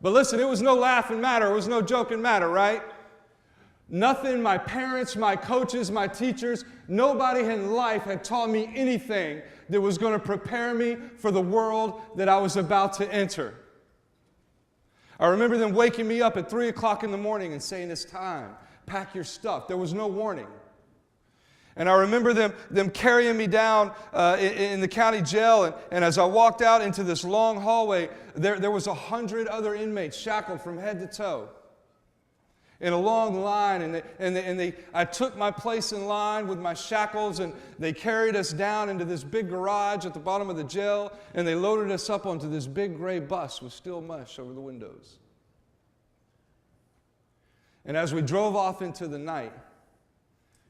But listen, it was no laughing matter. It was no joking matter, right? Nothing my parents, my coaches, my teachers, nobody in life had taught me anything that was going to prepare me for the world that I was about to enter. I remember them waking me up at 3 o'clock in the morning and saying, it's time, pack your stuff. There was no warning. And I remember them carrying me down in the county jail, and as I walked out into this long hallway, there was 100 other inmates shackled from head to toe in a long line, I took my place in line with my shackles, and they carried us down into this big garage at the bottom of the jail, and they loaded us up onto this big gray bus with steel mesh over the windows. And as we drove off into the night,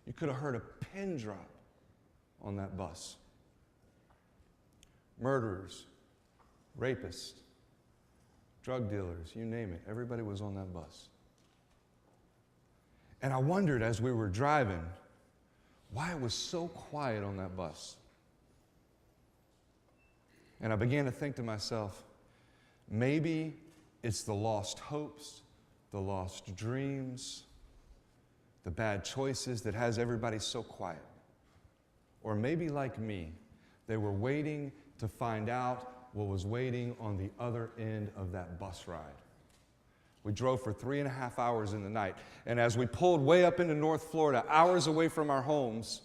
you could have heard a pin drop on that bus. Murderers, rapists, drug dealers, you name it, everybody was on that bus. And I wondered as we were driving why it was so quiet on that bus. And I began to think to myself, maybe it's the lost hopes, the lost dreams, the bad choices that has everybody so quiet. Or maybe like me, they were waiting to find out what was waiting on the other end of that bus ride. We drove for 3.5 hours in the night, and as we pulled way up into North Florida, hours away from our homes,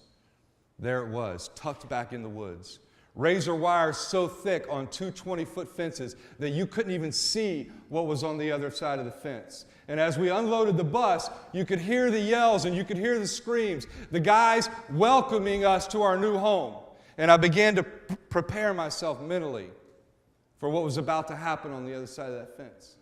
there it was, tucked back in the woods. Razor wires so thick on two 20-foot fences that you couldn't even see what was on the other side of the fence. And as we unloaded the bus, you could hear the yells and you could hear the screams, the guys welcoming us to our new home. And I began to prepare myself mentally for what was about to happen on the other side of that fence.